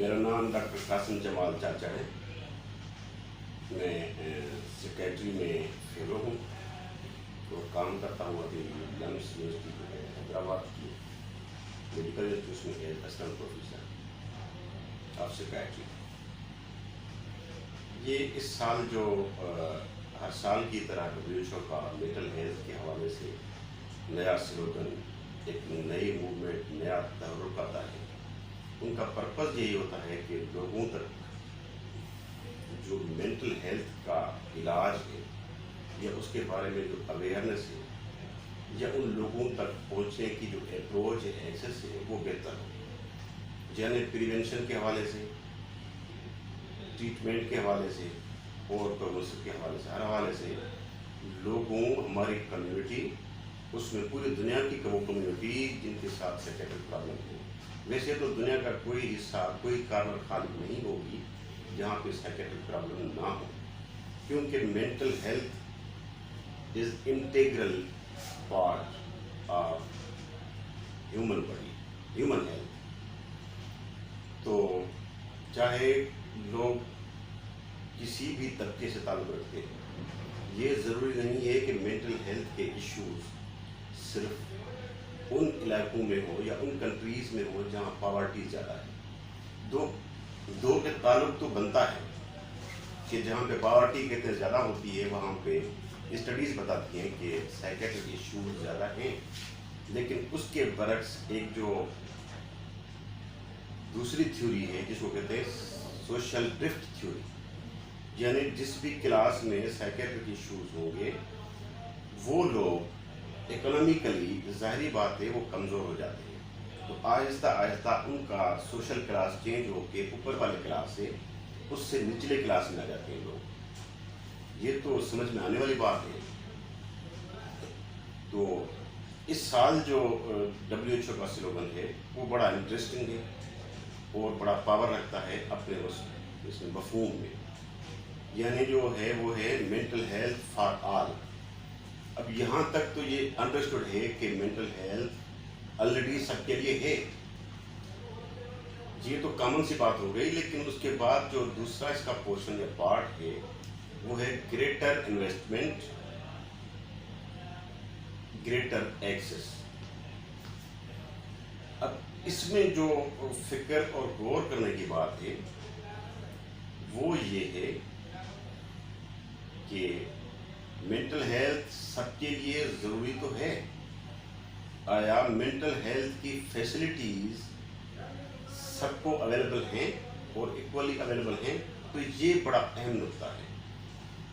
میرا نام ڈاکٹر قاسم جمال چاچا ہے. میں سیکریٹری میں فیلو ہوں اور کام کرتا ہوں ابھی لمس یونیورسٹی جو ہے حیدرآباد کی میڈیکل انسٹیٹیوٹ میں as assistant professor of secretary. یہ اس سال جو ہر سال کی طرح WHO کا مینٹل ہیلتھ کے حوالے سے نیا سلوگن، ایک نئی موومنٹ، نیا تحرک آتا ہے. ان کا پرپز یہی ہوتا ہے کہ لوگوں تک جو مینٹل ہیلتھ کا علاج ہے یا اس کے بارے میں جو اویئرنیس ہے یا ان لوگوں تک پہنچنے کی جو اپروچ ہے، ایکسیس ہے، وہ بہتر ہو. یعنی پریونشن کے حوالے سے، ٹریٹمنٹ کے حوالے سے اور پروموشن کے حوالے سے، ہر حوالے سے لوگوں، ہماری کمیونٹی، اس میں پوری دنیا کی کمیونٹی جن کے ساتھ سائیکیٹرک پرابلم ہے. ویسے تو دنیا کا کوئی حصہ، کوئی کارنر خالی نہیں ہوگی جہاں پہ سائیکیٹرک پرابلم نہ ہو، کیونکہ mental health is integral part of human body, human health. تو چاہے لوگ کسی بھی طبقے سے تعلق رکھتے ہیں، یہ ضروری نہیں ہے کہ مینٹل ہیلتھ کے ایشوز صرف ان علاقوں میں ہو یا ان کنٹریز میں ہو جہاں پاورٹی زیادہ ہے. دو کے تعلق تو بنتا ہے کہ جہاں پہ پاورٹی کتنے زیادہ ہوتی ہے وہاں پہ اسٹڈیز بتاتی ہیں کہ سائیکیٹرک ایشوز زیادہ ہیں. لیکن اس کے برعکس ایک جو دوسری تھیوری ہے جس کو کہتے ہیں سوشل ڈرفٹ تھیوری، یعنی جس بھی کلاس میں سائیکیٹرک ایشوز ہوں گے وہ لوگ اکنامیکلی، ظاہری بات ہے، وہ کمزور ہو جاتے ہیں. تو آہستہ آہستہ ان کا سوشل کلاس چینج ہو کے اوپر والے کلاس سے اس سے نچلے کلاس میں آ جاتے ہیں لوگ. یہ تو سمجھ میں آنے والی بات ہے. تو اس سال جو WHO کا سلوگن ہے وہ بڑا انٹرسٹنگ ہے اور بڑا پاور رکھتا ہے اپنے اس میں مفہوم میں. یعنی جو ہے وہ ہے مینٹل ہیلتھ فار آل. اب یہاں تک تو یہ انڈرسٹوڈ ہے کہ مینٹل ہیلتھ آلریڈی سب کے لیے ہے، یہ تو کامن سی بات ہو گئی. لیکن اس کے بعد جو دوسرا اس کا پورشن یا پارٹ ہے وہ ہے گریٹر انویسٹمنٹ، گریٹر ایکسس. اب اس میں جو فکر اور غور کرنے کی بات ہے وہ یہ ہے کہ مینٹل ہیلتھ سب کے لیے ضروری تو ہے. آیا مینٹل ہیلتھ کی فیسلٹیز سب کو اویلیبل ہیں اور ایکولی اویلیبل ہیں؟ تو یہ بڑا اہم نقطہ ہے.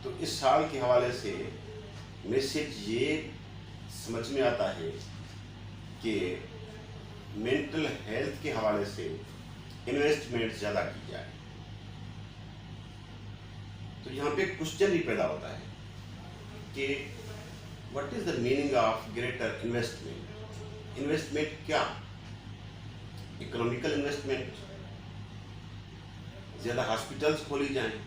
تو اس سال کے حوالے سے میسج یہ سمجھ میں آتا ہے کہ مینٹل ہیلتھ کے حوالے سے انویسٹمنٹ زیادہ کی جائے. تو یہاں پہ کوسچن ہی پیدا ہوتا ہے کہ what is the meaning of greater investment? Investment کیا؟ اکنامیکل انویسٹمنٹ، زیادہ ہاسپٹلس کھولی جائیں،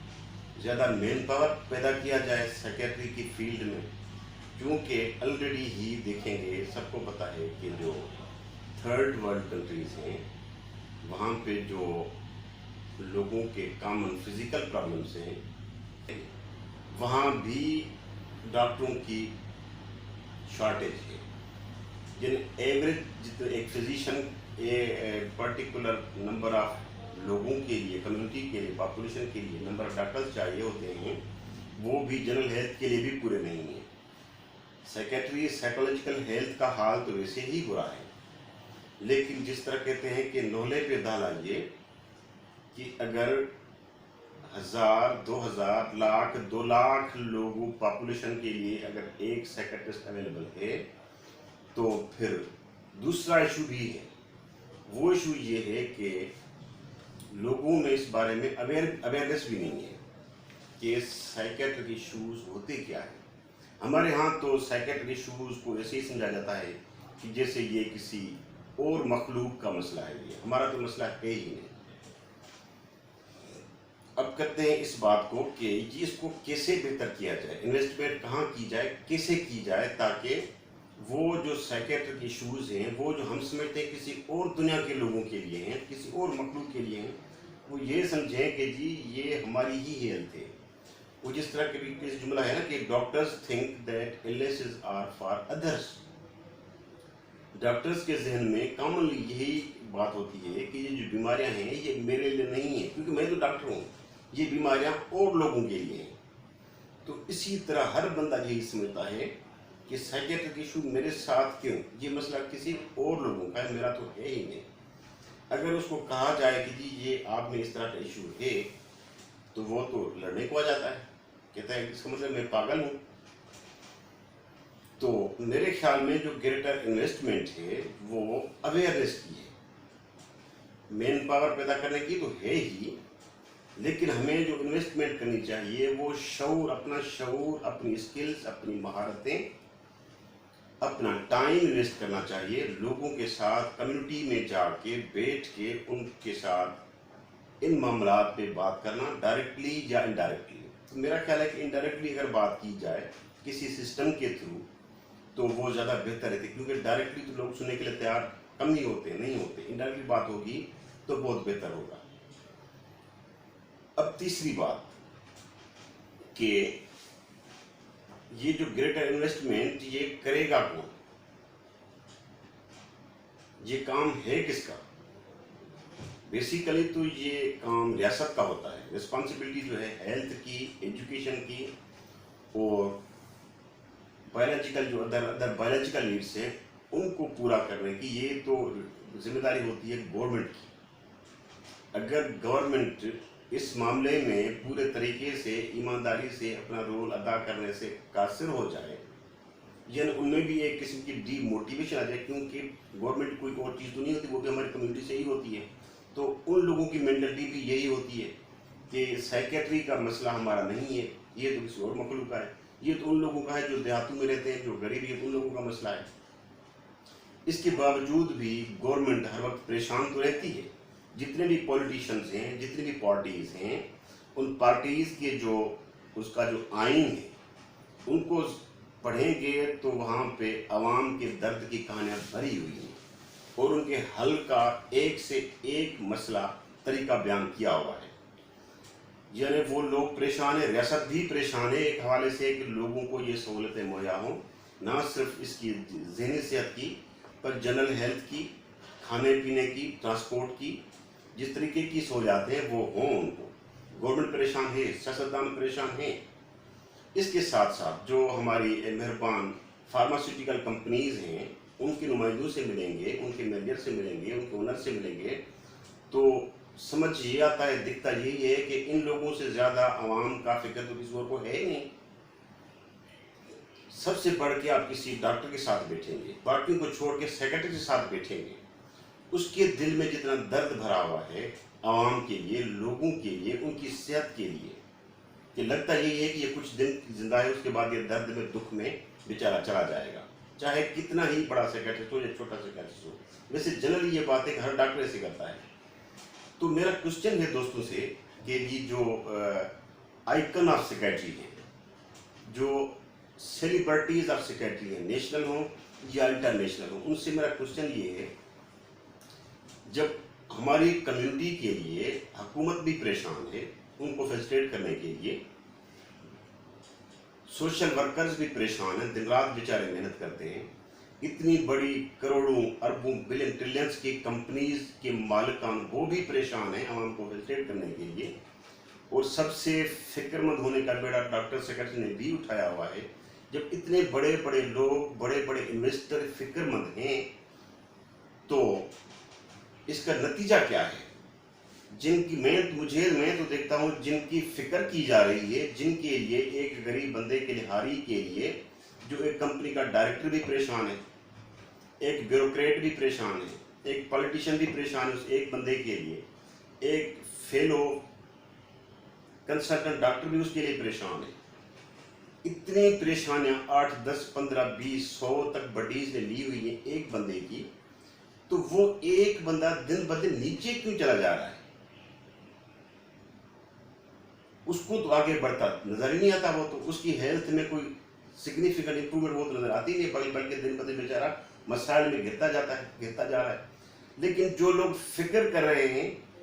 زیادہ مین پاور پیدا کیا جائے سیکیٹری کی فیلڈ میں. کیونکہ آلریڈی ہی دیکھیں گے، سب کو پتہ ہے کہ جو تھرڈ ورلڈ کنٹریز ہیں وہاں پہ جو لوگوں کے کامن فزیکل پرابلمس ہیں وہاں بھی ڈاکٹروں کی شارٹیج ہے. یعنی ایوریج جتنے ایک فزیشین پرٹیکولر نمبر آف لوگوں کے لیے، کمیونٹی کے لیے، پاپولیشن کے لیے نمبر آف ڈاکٹرز چاہیے ہوتے ہیں، وہ بھی جنرل ہیلتھ کے لیے بھی پورے نہیں ہیں. سیکیٹری سائیکولوجیکل ہیلتھ کا حال تو ویسے ہی برا ہے. لیکن جس طرح کہتے ہیں کہ نولے پہ دھا لائیے کہ اگر 1000، 2000، لاکھ، 2 لاکھ لوگوں پاپولیشن کے لیے اگر ایک سائیکیٹرسٹ اویلیبل ہے تو پھر دوسرا ایشو بھی ہے. وہ ایشو یہ ہے کہ لوگوں میں اس بارے میں اویئرنیس بھی نہیں ہے کہ سائیکیٹرک ایشوز ہوتے کیا ہیں. ہمارے ہاں تو سائیکیٹرک ایشوز کو ایسے ہی سمجھا جاتا ہے کہ جیسے یہ کسی اور مخلوق کا مسئلہ ہے. یہ ہمارا تو مسئلہ ہے ہی نہیں. اب کرتے ہیں اس بات کو کہ اس کو کیسے بہتر کیا جائے، انویسٹمنٹ کہاں کی جائے، کیسے کی جائے، تاکہ وہ جو سائیکیٹرک ایشوز ہیں وہ جو ہم سمجھتے ہیں کسی اور دنیا کے لوگوں کے لیے ہیں، کسی اور مخلوق کے لیے ہیں، وہ یہ سمجھیں کہ جی یہ ہماری ہی ہیلتھ ہے. وہ جس طرح کے جملہ ہے نا کہ doctors think that illnesses are for others. Doctors کے ذہن میں کامنلی یہی بات ہوتی ہے کہ یہ جو بیماریاں ہیں یہ میرے لیے نہیں ہیں، کیونکہ میں تو ڈاکٹر ہوں، یہ بیماریاں اور لوگوں کے لیے ہیں. تو اسی طرح ہر بندہ یہی سمجھتا ہے کہ سائیکیٹرک ایشو میرے ساتھ کیوں، یہ مسئلہ کسی اور لوگوں کا ہے، میرا تو ہے ہی نہیں. اگر اس کو کہا جائے کہ جی یہ آپ میں اس طرح کا ایشو ہے تو وہ تو لڑنے کو آ جاتا ہے، کہتا ہے اس کا مطلب میں پاگل ہوں. تو میرے خیال میں جو گریٹر انویسٹمنٹ ہے وہ اویئرنیس کی ہے. مین پاور پیدا کرنے کی تو ہے ہی، لیکن ہمیں جو انویسٹمنٹ کرنی چاہیے وہ شعور، اپنا شعور، اپنی اسکلز، اپنی مہارتیں، اپنا ٹائم انویسٹ کرنا چاہیے. لوگوں کے ساتھ کمیونٹی میں جا کے بیٹھ کے ان کے ساتھ ان معاملات پہ بات کرنا، ڈائریکٹلی یا انڈائریکٹلی. تو میرا خیال ہے کہ انڈائریکٹلی اگر بات کی جائے کسی سسٹم کے تھرو تو وہ زیادہ بہتر رہتی، کیونکہ ڈائریکٹلی تو لوگ سننے کے لیے تیار کم ہی ہوتے، نہیں ہوتے. انڈائریکٹلی بات ہوگی تو بہت بہتر ہوگا. اب تیسری بات کہ یہ جو گریٹر انویسٹمنٹ یہ کرے گا کون، یہ کام ہے کس کا؟ بیسیکلی تو یہ کام ریاست کا ہوتا ہے. رسپانسبلٹی جو ہے ہیلتھ کی، ایجوکیشن کی اور بایولوجیکل جو ادر بایولوجیکل نیڈس ہیں ان کو پورا کرنے کی، یہ تو ذمہ داری ہوتی ہے گورنمنٹ کی. اگر گورنمنٹ اس معاملے میں پورے طریقے سے ایمانداری سے اپنا رول ادا کرنے سے قاصر ہو جائے، یعنی ان میں بھی ایک قسم کی ڈی موٹیویشن آ جائے، کیونکہ گورنمنٹ کوئی اور چیز تو نہیں ہوتی، وہ بھی ہماری کمیونٹی سے ہی ہوتی ہے. تو ان لوگوں کی مینٹلٹی بھی یہی ہوتی ہے کہ سائیکیٹری کا مسئلہ ہمارا نہیں ہے، یہ تو کسی اور مخلوق کا ہے، یہ تو ان لوگوں کا ہے جو دیہاتوں میں رہتے ہیں، جو غریب ہیں، ان لوگوں کا مسئلہ ہے. اس کے باوجود بھی گورنمنٹ ہر وقت پریشان تو رہتی ہے. جتنے بھی پولیٹیشنز ہیں، جتنی بھی پارٹیز ہیں، ان پارٹیز کے جو اس کا جو آئین ہے ان کو پڑھیں گے تو وہاں پہ عوام کے درد کی کہانیاں بھری ہوئی ہیں اور ان کے حل کا ایک سے ایک مسئلہ طریقہ بیان کیا ہوا ہے. یعنی وہ لوگ پریشان ہیں، ریاست بھی پریشان ہے ایک حوالے سے کہ لوگوں کو یہ سہولتیں مہیا ہوں، نہ صرف اس کی ذہنی صحت کی پر جنرل ہیلتھ کی، کھانے پینے کی، ٹرانسپورٹ کی، جس طریقے کی سہولیات ہیں وہ ہوں. ان کو گورنمنٹ پریشان ہے، سیاستدان پریشان ہیں. اس کے ساتھ ساتھ جو ہماری مہربان فارماسیوٹیکل کمپنیز ہیں ان کے نمائندوں سے ملیں گے، ان کے مینیجر سے ملیں گے، ان کے اونر سے ملیں گے تو سمجھ یہ آتا ہے، دکھتا یہی ہے کہ ان لوگوں سے زیادہ عوام کا فکر تو کسی اور کو ہے ہی نہیں. سب سے بڑھ کے آپ کسی ڈاکٹر کے ساتھ بیٹھیں گے، پارٹیوں کو چھوڑ کے سیکرٹری کے ساتھ بیٹھیں گے، اس کے دل میں جتنا درد بھرا ہوا ہے عوام کے لیے، لوگوں کے لیے، ان کی صحت کے لیے، کہ لگتا یہی ہے کہ یہ کچھ دن زندہ ہے، اس کے بعد یہ درد میں، دکھ میں بیچارہ چلا جائے گا، چاہے کتنا ہی بڑا سیکرٹری ہو یا چھوٹا سیکرٹری ہو. ویسے جنرلی یہ بات ہے کہ ہر ڈاکٹر ایسے کرتا ہے. تو میرا کوشچن ہے دوستوں سے کہ یہ جو آئیکن آف سیکرٹری ہیں، جو سیلیبریٹیز آف سیکرٹری ہیں، نیشنل ہوں یا انٹرنیشنل ہوں، ان سے میرا کوشچن یہ ہے، جب ہماری کمیونٹی کے لیے حکومت بھی پریشان ہے ان کو فیسیلیٹ کرنے کے لیے، سوشل ورکرز بھی پریشان ہیں، دن رات بیچارے محنت کرتے ہیں، اتنی بڑی کروڑوں اربوں بلین ٹریلینز کی کمپنیز کے مالکان وہ بھی پریشان ہیں عوام کو فیسیلیٹ کرنے کے لیے، اور سب سے فکر مند ہونے کا بیڑا ڈاکٹر سیکرٹری نے بھی اٹھایا ہوا ہے. جب اتنے بڑے بڑے لوگ، بڑے بڑے انویسٹر فکر مند ہیں تو اس کا نتیجہ کیا ہے؟ جن کی میں تو دیکھتا ہوں جن کی فکر کی جا رہی ہے، جن کے لیے ایک غریب بندے کے لہاری کے لیے، جو ایک کمپنی کا ڈائریکٹر بھی پریشان ہے، ایک بیوروکریٹ بھی پریشان ہے، ایک پولیٹیشین بھی پریشان ہے اس ایک بندے کے لیے، ایک فیلو کنسلٹنٹ ڈاکٹر بھی اس کے لیے پریشان ہے. اتنی پریشانیاں 8، 10، 15، 20، 100 تک بڈیز نے لی ہوئی ہیں ایک بندے کی، تو وہ ایک بندہ دن بدن نیچے کیوں چلا جا رہا ہے؟ اس کو تو آگے بڑھتا نظر ہی نہیں آتا. وہ تو اس کی ہیلتھ میں کوئی سگنیفیکنٹ امپرومنٹ وہ تو نظر آتی نہیں، بلکہ دن بدن بیچارہ مسائل میں گرتا جا رہا ہے. لیکن جو لوگ فکر کر رہے ہیں،